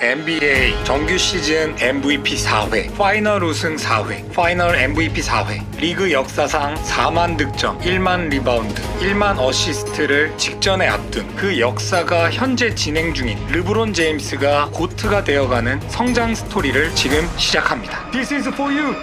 NBA 정규 시즌 MVP 4회, 파이널 우승 4회, 파이널 MVP 4회, 리그 역사상 4만 득점, 1만 리바운드, 1만 어시스트를 직전에 앞둔 그 역사가 현재 진행 중인 르브론 제임스가 고트가 되어가는 성장 스토리를 지금 시작합니다. This is for you!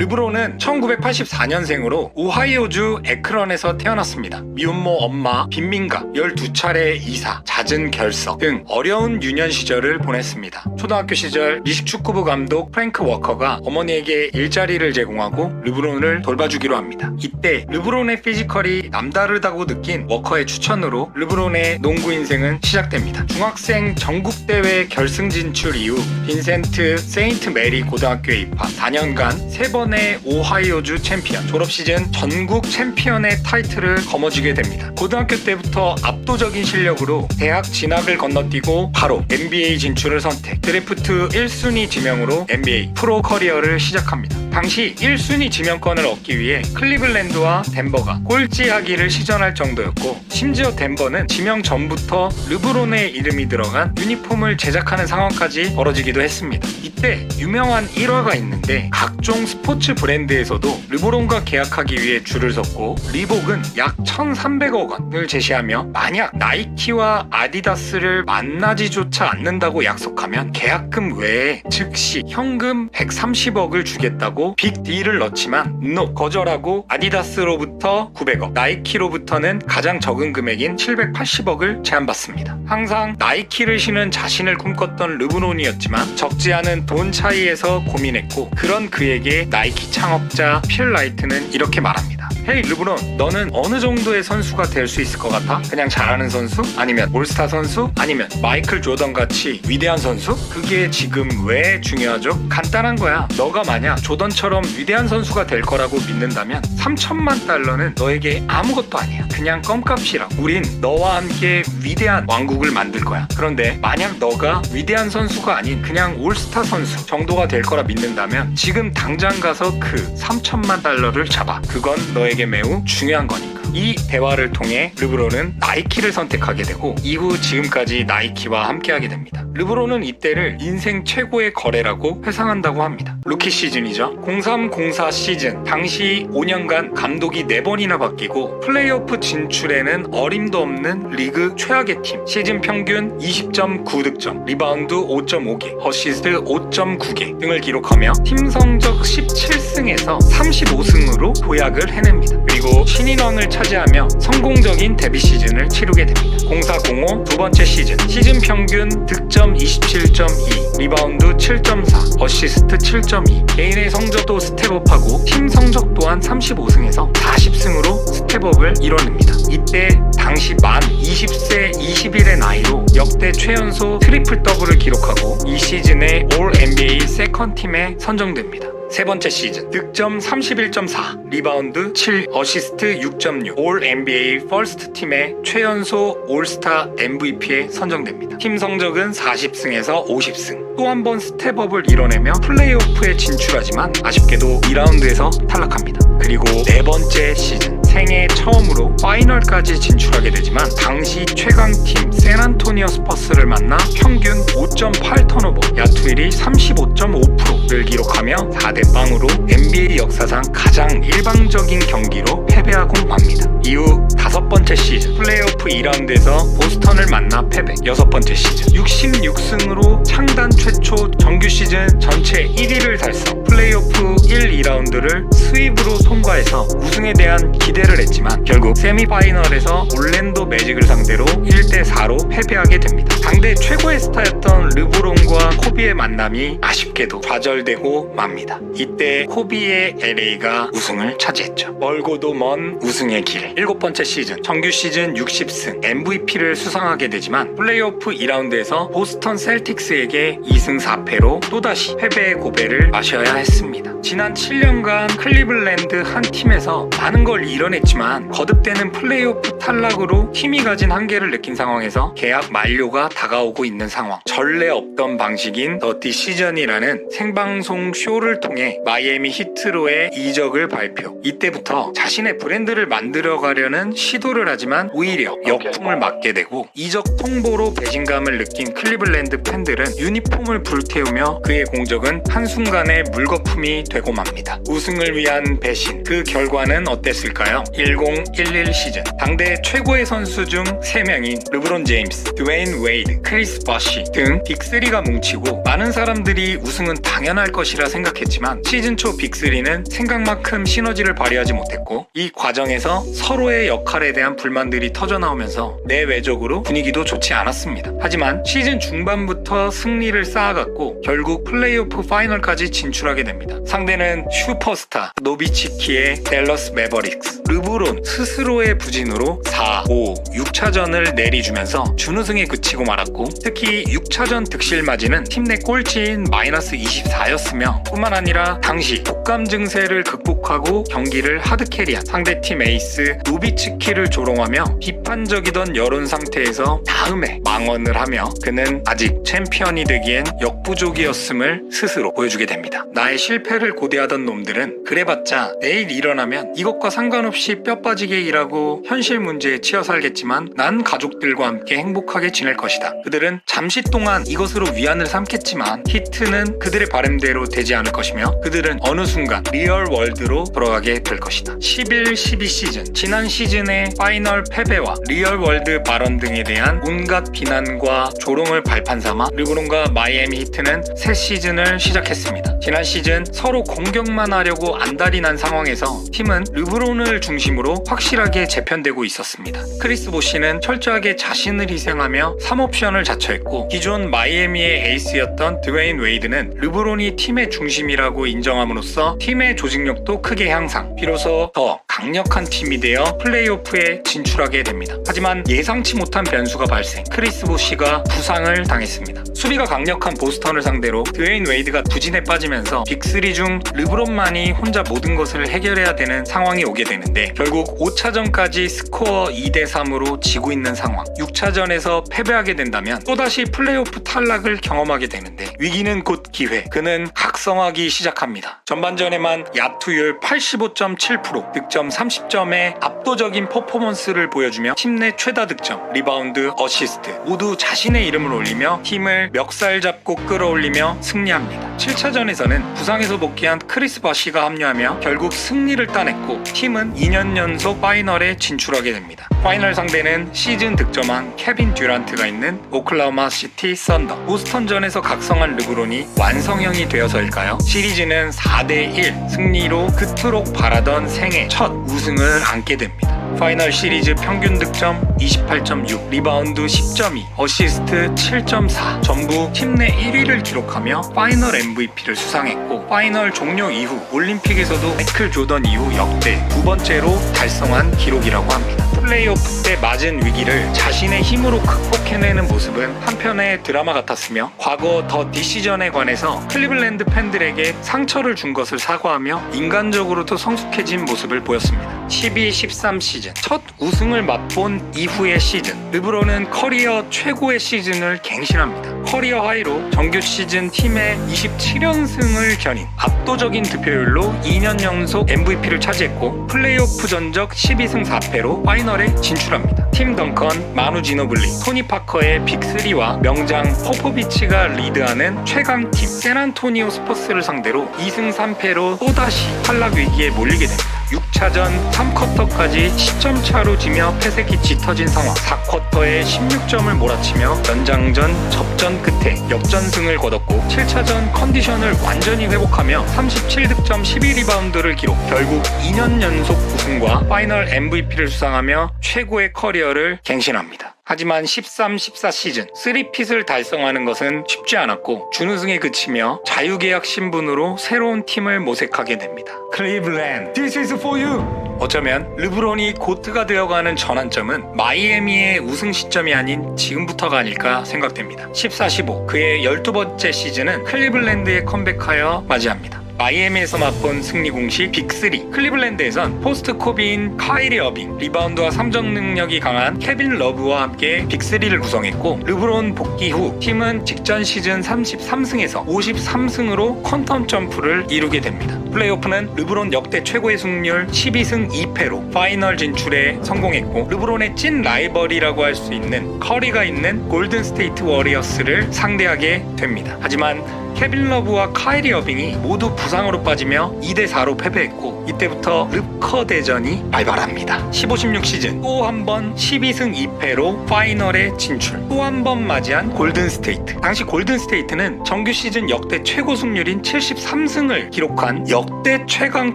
르브론은 1984년생으로 오하이오주 에크런에서 태어났습니다. 미혼모 엄마 빈민가, 12차례 이사, 잦은 결석 등 어려운 유년 시절을 보냈습니다. 초등학교 시절 미식축구부 감독 프랭크 워커가 어머니에게 일자리를 제공하고 르브론을 돌봐주기로 합니다. 이때 르브론의 피지컬이 남다르다고 느낀 워커의 추천으로 르브론의 농구 인생은 시작됩니다. 중학생 전국대회 결승 진출 이후 빈센트 세인트 메리 고등학교에 입학, 4년간 3번의 오하이오주 챔피언, 졸업 시즌 전국 챔피언의 타이틀을 거머쥐게 됩니다. 고등학교 때부터 압도적인 실력으로 대학 진학을 건너뛰고 바로 NBA 진출을 선택, 드래프트 1순위 지명으로 NBA 프로 커리어를 시작합니다. 당시 1순위 지명권을 얻기 위해 클리블랜드와 덴버가 꼴찌하기를 시전할 정도였고, 심지어 덴버는 지명 전부터 르브론의 이름이 들어간 유니폼을 제작하는 상황까지 벌어지기도 했습니다. 이때 유명한 일화가 있는데, 각종 스포츠 브랜드에서도 르브론과 계약하기 위해 줄을 섰고, 리복은 약 1,300억 원을 제시하며 만약 나이키와 아디다스를 만나지조차 않는다고 약속하면 계약금 외에 즉시 현금 130억을 주겠다고 빅딜을 넣지만 거절하고 아디다스로부터 900억, 나이키로부터는 가장 적은 금액인 780억을 제안받습니다. 항상 나이키를 신은 자신을 꿈꿨던 르브론이었지만 적지 않은 돈 차이에서 고민했고, 그런 그에게 나이키 창업자 필 라이트는 이렇게 말합니다. 헤이 르브론, 너는 어느 정도의 선수가 될 수 있을 것 같아? 그냥 잘하는 선수? 아니면 올스타 선수? 아니면 마이클 조던 같이 위대한 선수? 그게 지금 왜 중요하죠? 간단한 거야. 너가 만약 조던처럼 위대한 선수가 될 거라고 믿는다면 3천만 달러는 너에게 아무것도 아니야. 그냥 껌값이라고. 우린 너와 함께 위대한 왕국을 만들 거야. 그런데 만약 너가 위대한 선수가 아닌 그냥 올스타 선수 정도가 될 거라 믿는다면 지금 당장 가서 그 3천만 달러를 잡아. 그건 너에게 매우 중요한 거니까. 이 대화를 통해 르브론은 나이키를 선택하게 되고, 이후 지금까지 나이키와 함께하게 됩니다. 르브론은 이때를 인생 최고의 거래라고 회상한다고 합니다. 루키 시즌이죠. 03-04 시즌, 당시 5년간 감독이 4번이나 바뀌고 플레이오프 진출에는 어림도 없는 리그 최악의 팀, 시즌 평균 20.9득점, 리바운드 5.5개, 어시스트 5.9개 등을 기록하며 팀 성적 17승에서 35승으로 도약을 해냅니다. 그리고 신인왕을 차지하며 성공적인 데뷔 시즌을 치르게 됩니다. 04-05 두 번째 시즌 평균 득점 27.2, 리바운드 7.4, 어시스트 7.2, 개인의 성적도 스텝업하고 팀 성적 또한 35승에서 40승으로 스텝업을 이뤄냅니다. 이때 당시 만 20세 20일의 나이로 역대 최연소 트리플 더블을 기록하고 이 시즌의 올 NBA 세컨 팀에 선정됩니다. 세 번째 시즌, 득점 31.4, 리바운드 7, 어시스트 6.6, 올 NBA 퍼스트 팀의 최연소 올스타 MVP에 선정됩니다. 팀 성적은 40승에서 50승. 또 한 번 스텝업을 이뤄내며 플레이오프에 진출하지만 아쉽게도 2라운드에서 탈락합니다. 그리고 네 번째 시즌, 생애 처음으로 파이널까지 진출하게 되지만 당시 최강팀 샌안토니오 스퍼스를 만나 평균 5.8 턴오버, 야투율이 35.5%를 기록하며 4대0으로 NBA 역사상 가장 일방적인 경기로 패배하고 맙니다. 이후 다섯 번째 시즌, 플레이오프 2라운드에서 보스턴을 만나 패배. 여섯 번째 시즌, 66승으로 창단 최초 정규 시즌 전체 1위를 달성. 플레이오프 1, 2라운드를 스윕으로 통과해서 우승에 대한 기대를 했지만 결국 세미파이널에서 올랜도 매직을 상대로 1대4로 패배하게 됩니다. 당대 최고의 스타였던 르브론과 코비의 만남이 아쉽게도 좌절되고 맙니다. 이때 코비의 LA가 우승을 차지했죠. 멀고도 먼 우승의 길. 일곱 번째 시즌, 정규 시즌 60승, MVP를 수상하게 되지만 플레이오프 2라운드에서 보스턴 셀틱스에게 2승 4패로 또다시 패배의 고배를 마셔야 했습니다. 지난 7년간 클리블랜드 한 팀에서 많은 걸 이뤄냈지만 거듭되는 플레이오프 탈락으로 팀이 가진 한계를 느낀 상황에서 계약 만료가 다가오고 있는 상황. 전례 없던 방식인 더티 시즌이라는 생방송 쇼를 통해 마이애미 히트로의 LA의 이적을 발표. 이때부터 자신의 브랜드를 만들어가려는 시도를 하지만 오히려 역풍을 맞게 되고, 이적 통보로 배신감을 느낀 클리블랜드 팬들은 유니폼을 불태우며 그의 공적은 한순간에 물거품이 되고 맙니다. 우승을 위한 배신, 그 결과는 어땠을까요? 1011 시즌 당대 최고의 선수 중 3명인 르브론 제임스, 드웨인 웨이드, 크리스 버시 등 빅3가 뭉치고, 많은 사람들이 우승은 당연할 것이라 생각했지만 시즌 초 빅3는 생각만큼 시너지를 발휘하지 못했고, 이 과정에서 서로의 역할에 대한 불만들이 터져나오면서 내외적으로 분위기도 좋지 않았습니다. 하지만 시즌 중반부터 승리를 쌓아갔고 결국 플레이오프 파이널까지 진출하게 됩니다. 상대는 슈퍼스타 노비치키의 댈러스 매버릭스. 르브론 스스로의 부진으로 4, 5, 6차전을 내리주면서 준우승에 그치고 말았고, 특히 6차전 득실 마진은 팀 내 꼴찌인 마이너스 24였으며 뿐만 아니라 당시 독감 증세를 극복하고 경기를 하드캐리한 상대팀 에이스 노비츠키를 조롱하며 비판적이던 여론 상태에서 다음에 망언을 하며 그는 아직 챔피언이 되기엔 역부족이었음을 스스로 보여주게 됩니다. 나의 실패를 고대하던 놈들은 그래봤자 내일 일어나면 이것과 상관없이 뼈 빠지게 일하고 현실 문제에 치여 살겠지만 난 가족들과 함께 행복하게 지낼 것이다. 그들은 잠시 동안 이것으로 위안을 삼겠지만 히트는 그들의 바람대로 되지 않을 것이며 그들은 어느 순간 리얼 월드로 돌아가게 될 것이다. 11-12 시즌, 지난 시즌의 파이널 패배와 리얼 월드 발언 등에 대한 온갖 비난과 조롱을 발판 삼아 르브론과 마이애미 히트는 새 시즌을 시작했습니다. 지난 시즌 서로 공격만 하려고 안달이 난 상황에서 팀은 르브론을 중심으로 확실하게 재편되고 있었습니다. 크리스 보시는 철저하게 자신을 희생하며 3옵션을 자처했고, 기존 마이애미의 에이스였던 드웨인 웨이드는 르브론이 팀의 중심이라고 인정함으로써 팀의 조직력도 크게 향상, 비로소 더 강력한 팀이 되어 플레이오프에 진출하게 됩니다. 하지만 예상치 못한 변수가 발생, 크리스 보시가 부상을 당했습니다. 수비가 강력한 보스턴을 상대로 드웨인 웨이드가 부진에 빠지면서 빅3 중 르브론만이 혼자 모든 것을 해결해야 되는 상황이 오게 되는데, 결국 5차전까지 스코어 2대3으로 지고 있는 상황. 6차전에서 패배하게 된다면 또다시 플레이오프 탈락을 경험하게 되는데, 위기는 곧 기회. 그는 각성하기 시작합니다. 전반전에만 야투율 85.7%, 득점 30점의 압도적인 퍼포먼스를 보여주며 팀 내 최다 득점, 리바운드, 어시스트 모두 자신의 이름을 올리며 팀을 멱살 잡고 끌어올리며 승리합니다. 7차전에서는 부상에서 복귀한 크리스 버시가 합류하며 결국 승리를 따냈고 팀은 2년 연속 파이널에 진출하게 됩니다. 파이널 상대는 시즌 득점왕 케빈 듀란트가 있는 오클라호마 시티 썬더. 보스턴전에서 각성한 르브론이 완성형이 되어서일까요? 시리즈는 4대1 승리로 그토록 바라던 생애 첫 우승을 안게 됩니다. 파이널 시리즈 평균 득점 28.6, 리바운드 10.2, 어시스트 7.4 전부 팀 내 1위를 기록하며 파이널 MVP를 수상했고, 파이널 종료 이후 올림픽에서도 마이클 조던 이후 역대 두 번째로 달성한 기록이라고 합니다. 플레이오프 때 맞은 위기를 자신의 힘으로 극복해내는 모습은 한편의 드라마 같았으며, 과거 더 디시전에 관해서 클리블랜드 팬들에게 상처를 준 것을 사과하며 인간적으로도 성숙해진 모습을 보였습니다. 12-13 시즌, 첫 우승을 맛본 이후의 시즌, 르브론은 커리어 최고의 시즌을 갱신합니다. 커리어 하이로 정규 시즌 팀의 27연승을 겨닌 압도적인 득표율로 2년 연속 MVP를 차지했고, 플레이오프 전적 12승 4패로 파이널에 진출합니다. 팀 덩컨, 마누 지노블리, 토니 파커의 빅3와 명장 포포비치가 리드하는 최강팀 샌안토니오 스퍼스를 상대로 2승 3패로 또다시 탈락 위기에 몰리게 됩니다. 6차전 3쿼터까지 10점 차로 지며 패색이 짙어진 상황. 4쿼터에 16점을 몰아치며 연장전 접전 끝에 역전승을 거뒀고, 7차전 컨디션을 완전히 회복하며 37득점 12리바운드를 기록. 결국 2년 연속 우승과 파이널 MVP를 수상하며 최고의 커리어를 갱신합니다. 하지만 13-14 시즌 3핏을 달성하는 것은 쉽지 않았고, 준우승에 그치며 자유계약 신분으로 새로운 팀을 모색하게 됩니다. 클리블랜드, This is for you! 어쩌면 르브론이 고트가 되어가는 전환점은 마이애미의 우승 시점이 아닌 지금부터가 아닐까 생각됩니다. 14-15 그의 12번째 시즌은 클리블랜드에 컴백하여 맞이합니다. 마이애미에서 맛본 승리 공식 빅3. 클리블랜드에선 포스트 코비인 카이리 어빙, 리바운드와 3점 능력이 강한 케빈 러브와 함께 빅3를 구성했고, 르브론 복귀 후 팀은 직전 시즌 33승에서 53승으로 퀀텀 점프를 이루게 됩니다. 플레이오프는 르브론 역대 최고의 승률 12승 2패로 파이널 진출에 성공했고, 르브론의 찐 라이벌이라고 할 수 있는 커리가 있는 골든 스테이트 워리어스를 상대하게 됩니다. 하지만 케빈 러브와 카이리 어빙이 모두 부상으로 빠지며 2대4로 패배했고, 이때부터 르커 대전이 발발합니다. 15-16 시즌 또 한 번 12승 2패로 파이널에 진출, 또 한 번 맞이한 골든 스테이트. 당시 골든 스테이트는 정규 시즌 역대 최고 승률인 73승을 기록한 역대 최강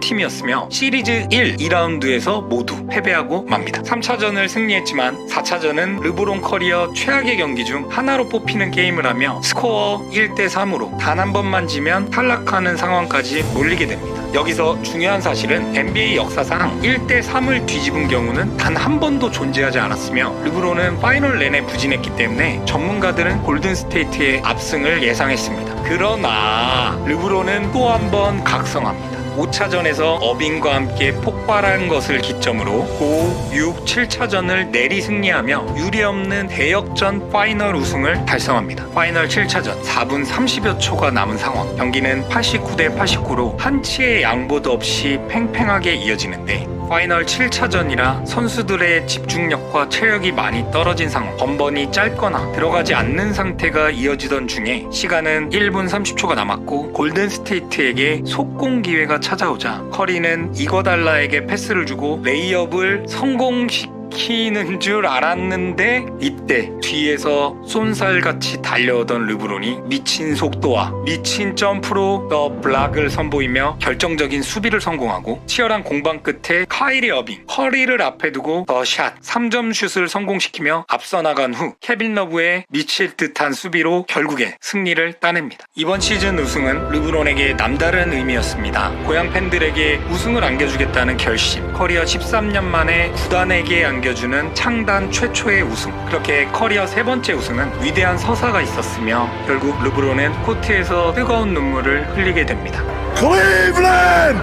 팀이었으며 시리즈 1, 2라운드에서 모두 패배하고 맙니다. 3차전을 승리했지만 4차전은 르브론 커리어 최악의 경기 중 하나로 뽑히는 게임을 하며 스코어 1대3으로 단 한 번만 지면 탈락하는 상황까지 몰리게 됩니다. 여기서 중요한 사실은 NBA 역사상 1대3을 뒤집은 경우는 단 한 번도 존재하지 않았으며, 르브론은 파이널 낸에 부진했기 때문에 전문가들은 골든 스테이트의 압승을 예상했습니다. 그러나 르브론은 또 한 번 각성합니다. 5차전에서 어빙과 함께 폭발한 것을 기점으로 5, 6, 7차전을 내리 승리하며 유례없는 대역전 파이널 우승을 달성합니다. 파이널 7차전 4분 30여 초가 남은 상황, 경기는 89대 89로 한치의 양보도 없이 팽팽하게 이어지는데, 파이널 7차전이라 선수들의 집중력과 체력이 많이 떨어진 상황, 번번이 짧거나 들어가지 않는 상태가 이어지던 중에 시간은 1분 30초가 남았고 골든 스테이트에게 속공 기회가 찾아오자 커리는 이거달라에게 패스를 주고 레이업을 성공시키는 줄 알았는데, 이때 뒤에서 쏜살같이 달려오던 르브론이 미친 속도와 미친 점프로 더 블락을 선보이며 결정적인 수비를 성공하고, 치열한 공방 끝에 카이리 어빙, 커리를 앞에 두고 더 샷 3점 슛을 성공시키며 앞서 나간 후 케빈 러브의 미칠 듯한 수비로 결국에 승리를 따냅니다. 이번 시즌 우승은 르브론에게 남다른 의미였습니다. 고향 팬들에게 우승을 안겨주겠다는 결심, 커리어 13년 만에 구단에게 안겨주는 창단 최초의 우승, 그렇게 커리어 세 번째 우승은 위대한 서사가 있었으며 결국 르브론은 코트에서 뜨거운 눈물을 흘리게 됩니다. Cleveland!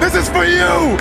This is for you!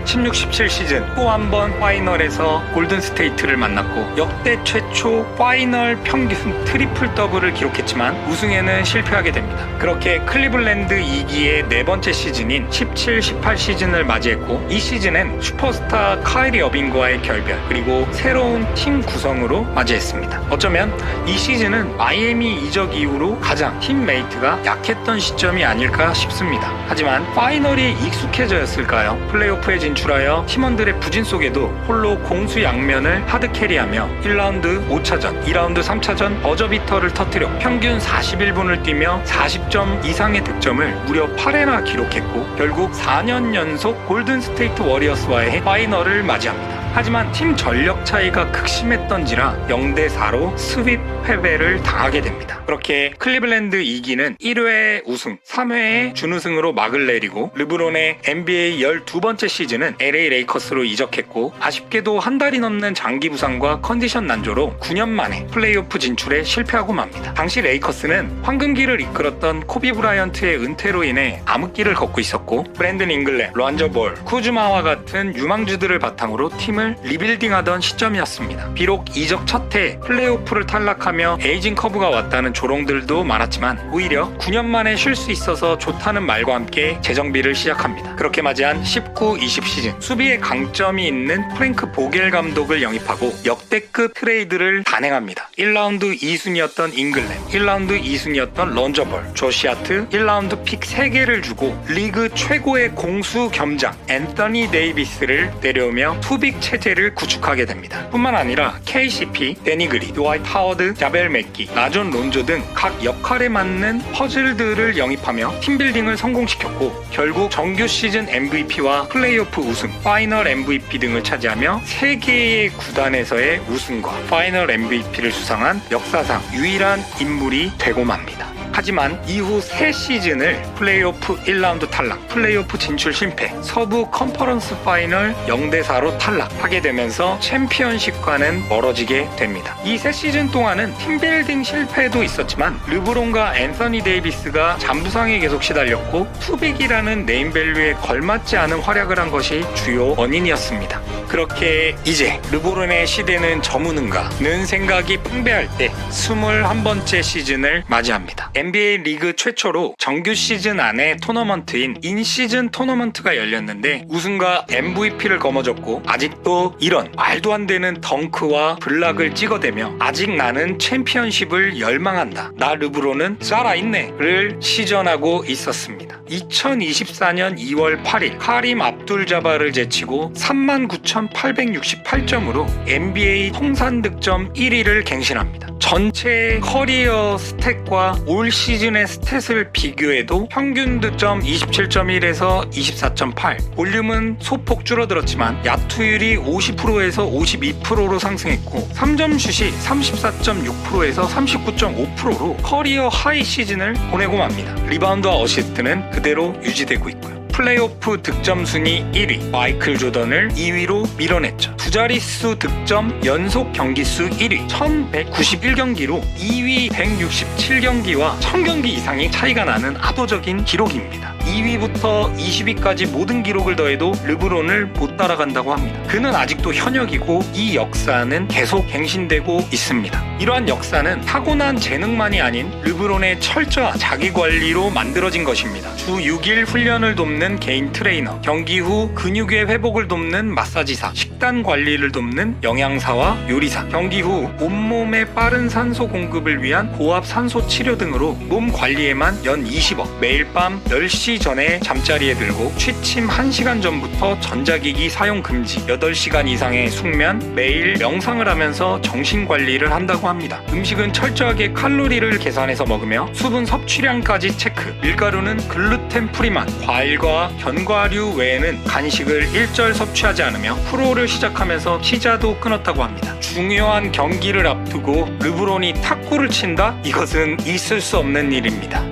16-17 시즌 또 한 번 파이널에서 골든 스테이트를 만났고 역대 최초 파이널 평균 트리플 더블을 기록했지만 우승에는 실패하게 됩니다. 그렇게 클리블랜드 2기의 네 번째 시즌인 17-18 시즌을 맞이했고, 이 시즌엔 슈퍼스타 카이리 어빙과의 결별, 그리고 새로운 팀 구성으로 맞이했습니다. 어쩌면 이 시즌은 마이애미 이적 이후로 가장 팀메이트가 약했던 시점이 아닐까 싶습니다. 하지만 파이널이 익숙해졌을까요? 플레이오프에 진출하여 팀원들의 부진 속에도 홀로 공수양면을 하드캐리하며 1라운드 5차전, 2라운드 3차전 버저비터를 터뜨려 평균 41분을 뛰며 40점 이상의 득점을 무려 8회나 기록했고, 결국 4년 연속 골든 스테이트 워리어스와의 파이널을 맞이합니다. 하지만 팀 전력 차이가 극심했던지라 0대4로 스윕 패배를 당하게 됩니다. 그렇게 클리블랜드 2기는 1회 우승, 3회에 준우승으로 막을 내리고, 르브론의 NBA 12번째 시즌은 LA 레이커스로 이적했고, 아쉽게도 한 달이 넘는 장기 부상과 컨디션 난조로 9년 만에 플레이오프 진출에 실패하고 맙니다. 당시 레이커스는 황금기를 이끌었던 코비 브라이언트의 은퇴로 인해 암흑기를 걷고 있었고, 브랜든 잉글랜, 론조 볼, 쿠즈마와 같은 유망주들을 바탕으로 팀을 리빌딩하던 시점이었습니다. 비록 이적 첫해 플레이오프를 탈락하며 에이징 커브가 왔다는 조롱들도 많았지만 오히려 9년 만에 쉴 수 있어서 좋다는 말과 함께 재정비를 시작합니다. 그렇게 맞이한 19-20 시즌, 수비에 강점이 있는 프랭크 보겔 감독을 영입하고 역대급 트레이드를 단행합니다. 1라운드 2순위였던 잉글랜, 1라운드 2순위였던 론조 볼, 조시 하트, 1라운드 픽 3개를 주고 리그 최고의 공수 겸장 앤서니 데이비스를 내려오며 투빅 체제를 구축하게 됩니다. 뿐만 아니라 KCP, 데니 그린, 드와이트 하워드, 자벨 맥기, 라존 론조 등 각 역할에 맞는 퍼즐들을 영입하며 팀빌딩을 성공시켰고, 결국 정규 시즌 MVP와 플레이오프 우승, 파이널 MVP 등을 차지하며 3개의 구단에서의 우승과 파이널 MVP를 수상한 역사상 유일한 인물이 되고 맙니다. 하지만 이후 3시즌을 플레이오프 1라운드 탈락, 플레이오프 진출 실패, 서부 컨퍼런스 파이널 0대4로 탈락하게 되면서 챔피언십과는 멀어지게 됩니다. 이 3시즌 동안은 팀빌딩 실패도 있었지만 르브론과 앤서니 데이비스가 잔부상에 계속 시달렸고 투빅이라는 네임밸류에 걸맞지 않은 활약을 한 것이 주요 원인이었습니다. 그렇게 이제 르브론의 시대는 저무는가는 생각이 팽배할 때 21번째 시즌을 맞이합니다. NBA 리그 최초로 정규 시즌 안에 토너먼트인 인시즌 토너먼트가 열렸는데 우승과 MVP를 거머쥐었고 아직도 이런 말도 안 되는 덩크와 블락을 찍어대며 아직 나는 챔피언십을 열망한다, 나 르브론은 살아있네를 시전하고 있었습니다. 2024년 2월 8일 카림 압둘자바를 제치고 39,868점으로 NBA 통산 득점 1위를 갱신합니다. 전체 커리어 스탯과 올 시즌의 스탯을 비교해도 평균 득점 27.1에서 24.8, 볼륨은 소폭 줄어들었지만 야투율이 50%에서 52%로 상승했고 3점 슛이 34.6%에서 39.5%로 커리어 하이 시즌을 보내고 맙니다. 리바운드와 어시스트는 그대로 유지되고 있고요. 플레이오프 득점 순위 1위 마이클 조던을 2위로 밀어냈죠. 두 자릿수 득점 연속 경기수 1위 1191경기로 2위 167경기와 1000경기 이상의 차이가 나는 압도적인 기록입니다. 2위부터 20위까지 모든 기록을 더해도 르브론을 못 따라간다고 합니다. 그는 아직도 현역이고 이 역사는 계속 갱신되고 있습니다. 이러한 역사는 타고난 재능만이 아닌 르브론의 철저한 자기관리로 만들어진 것입니다. 주 6일 훈련을 돕는 개인 트레이너, 경기 후 근육의 회복을 돕는 마사지사, 식단 관리를 돕는 영양사와 요리사, 경기 후 온몸에 빠른 산소 공급을 위한 고압 산소 치료 등으로 몸 관리에만 연 20억, 매일 밤 10시 전에 잠자리에 들고 취침 1시간 전부터 전자기기 사용 금지, 8시간 이상의 숙면, 매일 명상을 하면서 정신 관리를 한다고 합니다. 음식은 철저하게 칼로리를 계산해서 먹으며 수분 섭취량까지 체크, 밀가루는 글루텐 프리만, 과일과 견과류 외에는 간식을 일절 섭취하지 않으며 프로를 시작하면서 피자도 끊었다고 합니다. 중요한 경기를 앞두고 르브론이 탁구를 친다? 이것은 있을 수 없는 일입니다.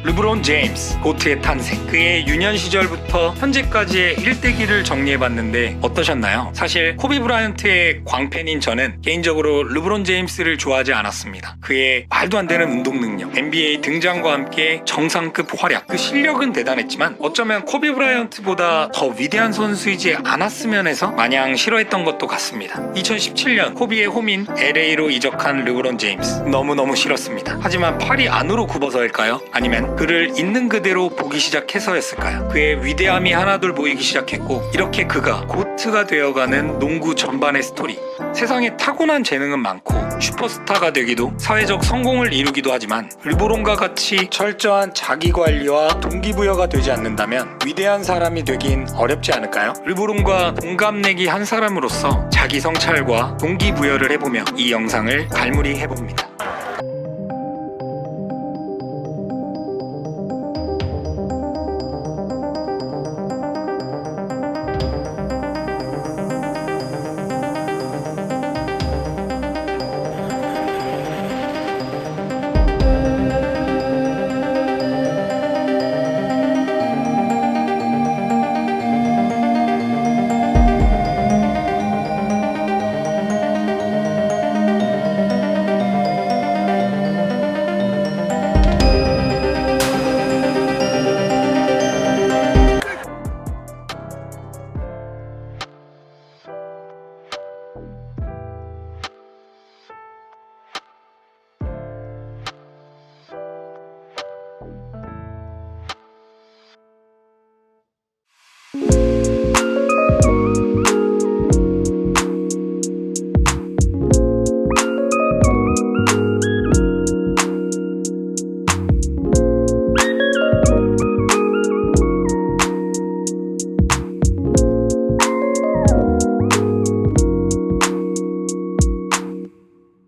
르브론 제임스, 고트의 탄생. 그의 유년 시절부터 현재까지의 일대기를 정리해봤는데 어떠셨나요? 사실 코비 브라이언트의 광팬인 저는 개인적으로 르브론 제임스를 좋아하지 않았습니다. 그의 말도 안 되는 운동 능력, NBA 등장과 함께 정상급 활약, 그 실력은 대단했지만 어쩌면 코비 브라이언트보다 더 위대한 선수이지 않았으면 해서 마냥 싫어했던 것도 같습니다. 2017년 코비의 홈인 LA로 이적한 르브론 제임스, 너무너무 싫었습니다. 하지만 팔이 안으로 굽어서일까요? 아니면 그를 있는 그대로 보기 시작해서였을까요? 그의 위대함이 하나둘 보이기 시작했고 이렇게 그가 고트가 되어가는 농구 전반의 스토리. 세상에 타고난 재능은 많고 슈퍼스타가 되기도 사회적 성공을 이루기도 하지만 르브론과 같이 철저한 자기관리와 동기부여가 되지 않는다면 위대한 사람이 되긴 어렵지 않을까요? 르브론과 동갑내기 한 사람으로서 자기 성찰과 동기부여를 해보며 이 영상을 갈무리 해봅니다.